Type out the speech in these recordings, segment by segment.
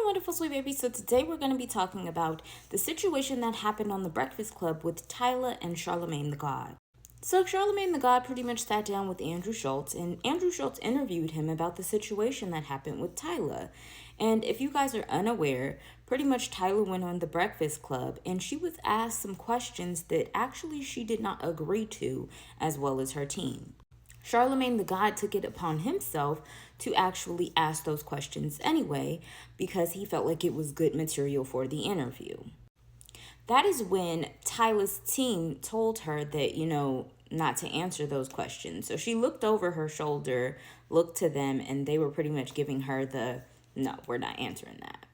wonderful sweet baby. So today we're going to be talking about the situation that happened on the Breakfast Club with Tyla and Charlemagne the God. So Charlemagne the God pretty much sat down with Andrew Schultz, and Andrew Schultz interviewed him about the situation that happened with Tyla. And if you guys are unaware, pretty much Tyla went on the Breakfast Club and she was asked some questions that actually she did not agree to, as well as her team. Charlemagne the God took it upon himself to actually ask those questions anyway because he felt like it was good material for the interview. That is when Tyla's team told her that, not to answer those questions. So she looked over her shoulder, looked to them, and they were pretty much giving her the, no, we're not answering that.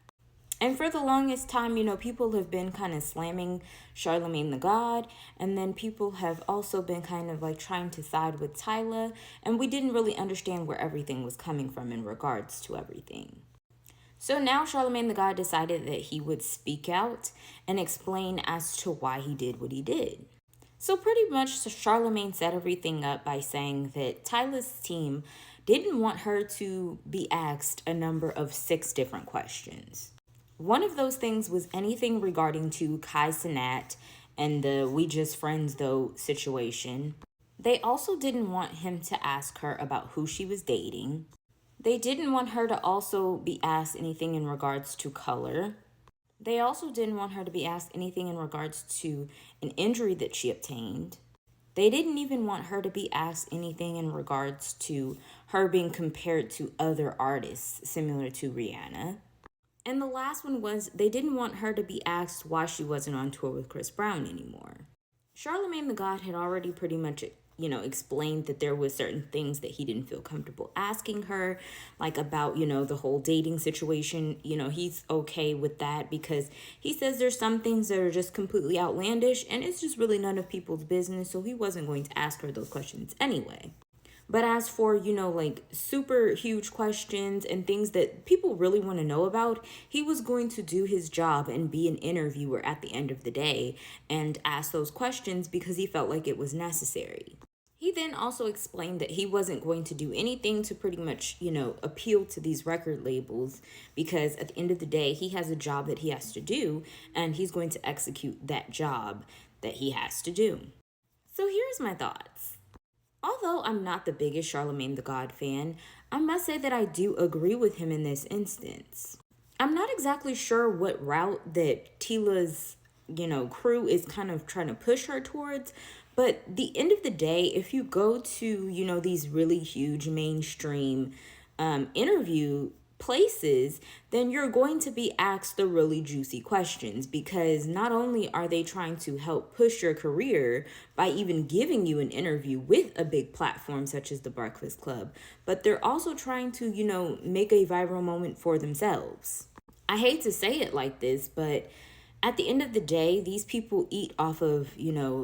And for the longest time, people have been kind of slamming Charlemagne the God. And then people have also been kind of like trying to side with Tyla. And we didn't really understand where everything was coming from in regards to everything. So now Charlemagne the God decided that he would speak out and explain as to why he did what he did. So pretty much Charlemagne set everything up by saying that Tyla's team didn't want her to be asked a number of 6 different questions. One of those things was anything regarding to Kai Cenat and the we just friends though situation. They also didn't want him to ask her about who she was dating. They didn't want her to also be asked anything in regards to color. They also didn't want her to be asked anything in regards to an injury that she obtained. They didn't even want her to be asked anything in regards to her being compared to other artists similar to Rihanna. And the last one was they didn't want her to be asked why she wasn't on tour with Chris Brown anymore. Charlemagne the God had already pretty much, explained that there was certain things that he didn't feel comfortable asking her, like about, the whole dating situation. He's okay with that because he says there's some things that are just completely outlandish and it's just really none of people's business. So he wasn't going to ask her those questions anyway. But as for, super huge questions and things that people really want to know about, he was going to do his job and be an interviewer at the end of the day and ask those questions because he felt like it was necessary. He then also explained that he wasn't going to do anything to pretty much, appeal to these record labels because at the end of the day, he has a job that he has to do and he's going to execute that job that he has to do. So here's my thoughts. Although I'm not the biggest Charlemagne the God fan, I must say that I do agree with him in this instance. I'm not exactly sure what route that Tyla's, crew is kind of trying to push her towards, but the end of the day, if you go to, these really huge mainstream interview places, then you're going to be asked the really juicy questions because not only are they trying to help push your career by even giving you an interview with a big platform such as the Breakfast Club, but they're also trying to, make a viral moment for themselves. I hate to say it like this, but at the end of the day, these people eat off of,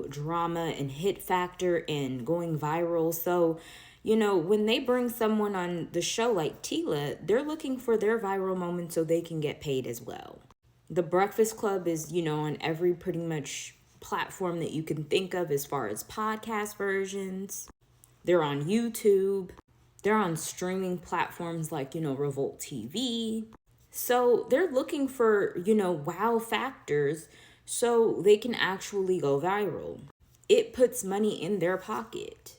drama and hit factor and going viral. So when they bring someone on the show like Tyla, they're looking for their viral moment so they can get paid as well. The Breakfast Club is, on every pretty much platform that you can think of as far as podcast versions. They're on YouTube. They're on streaming platforms like, Revolt TV. So they're looking for, wow factors so they can actually go viral. It puts money in their pocket.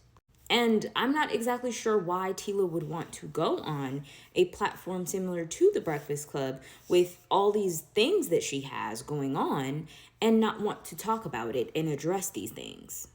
And I'm not exactly sure why Tyla would want to go on a platform similar to the Breakfast Club with all these things that she has going on and not want to talk about it and address these things.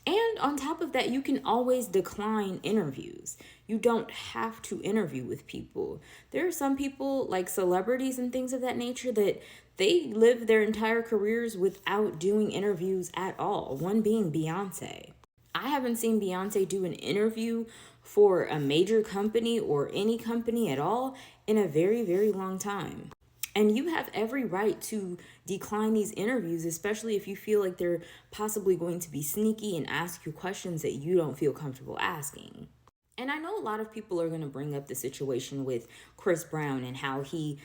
And on top of that, you can always decline interviews. You don't have to interview with people. There are some people like celebrities and things of that nature that they live their entire careers without doing interviews at all. One being Beyonce. I haven't seen Beyonce do an interview for a major company or any company at all in a very, very long time. And you have every right to decline these interviews, especially if you feel like they're possibly going to be sneaky and ask you questions that you don't feel comfortable asking. And I know a lot of people are going to bring up the situation with Chris Brown and how he,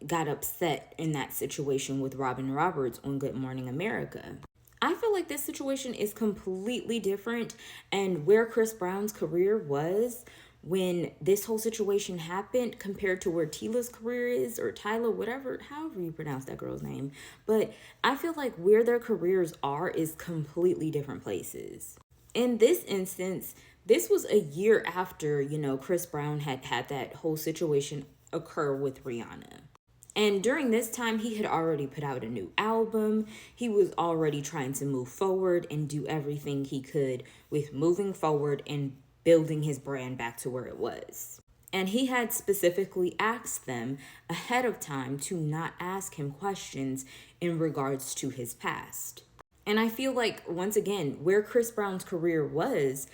got upset in that situation with Robin Roberts on Good Morning America. I feel like this situation is completely different, and where Chris Brown's career was when this whole situation happened compared to where Tila's career is, or Tyla, whatever, however you pronounce that girl's name. But I feel like where their careers are is completely different places. In this instance, this was a year after, Chris Brown had that whole situation occur with Rihanna. And during this time, he had already put out a new album. He was already trying to move forward and do everything he could with moving forward and building his brand back to where it was. And he had specifically asked them ahead of time to not ask him questions in regards to his past. And I feel like, once again, where Chris Brown's career was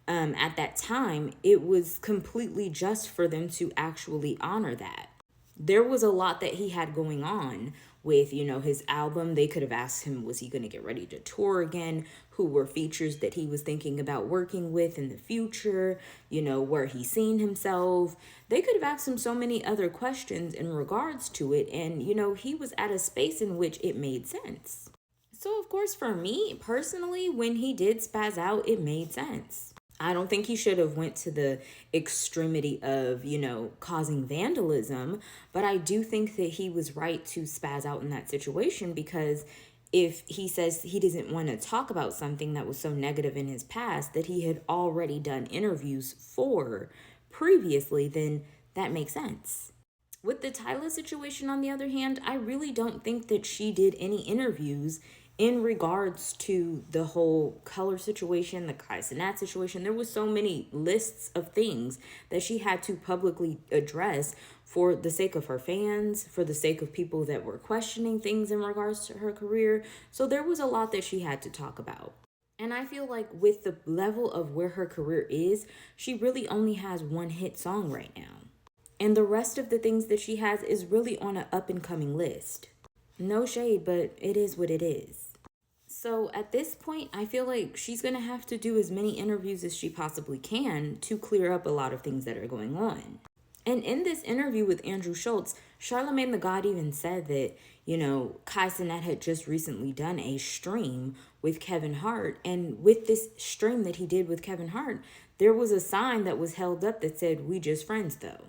at that time, it was completely just for them to actually honor that. There was a lot that he had going on with, his album. They could have asked him, was he going to get ready to tour again? Who were features that he was thinking about working with in the future? Where he seen himself? They could have asked him so many other questions in regards to it. And, he was at a space in which it made sense. So, of course, for me personally, when he did spaz out, it made sense. I don't think he should have went to the extremity of, causing vandalism, but I do think that he was right to spaz out in that situation, because if he says he doesn't want to talk about something that was so negative in his past that he had already done interviews for previously, then that makes sense. With the Tyla situation, on the other hand, I really don't think that she did any interviews in regards to the whole color situation, the Kai Cenat situation. There was so many lists of things that she had to publicly address for the sake of her fans, for the sake of people that were questioning things in regards to her career. So there was a lot that she had to talk about. And I feel like with the level of where her career is, she really only has one hit song right now. And the rest of the things that she has is really on an up and coming list. No shade, but it is what it is. So at this point, I feel like she's going to have to do as many interviews as she possibly can to clear up a lot of things that are going on. And in this interview with Andrew Schultz, Charlemagne the God even said that, Kai Cenat had just recently done a stream with Kevin Hart. And with this stream that he did with Kevin Hart, there was a sign that was held up that said, "We just friends though."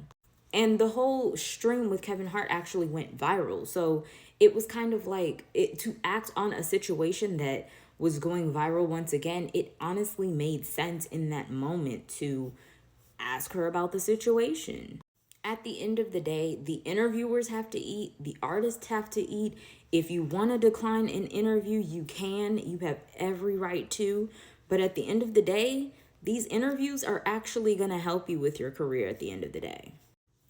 And the whole stream with Kevin Hart actually went viral. So it was kind of like to act on a situation that was going viral once again. It honestly made sense in that moment to ask her about the situation. At the end of the day, the interviewers have to eat, the artists have to eat. If you want to decline an interview, you can. You have every right to. But at the end of the day, these interviews are actually going to help you with your career at the end of the day.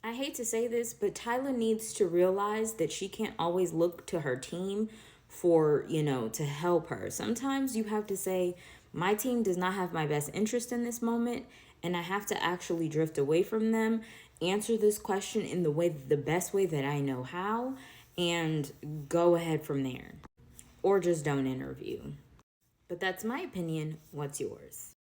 I hate to say this, but Tyla needs to realize that she can't always look to her team for, to help her. Sometimes you have to say, my team does not have my best interest in this moment, and I have to actually drift away from them, answer this question in the best way that I know how, and go ahead from there. Or just don't interview. But that's my opinion. What's yours?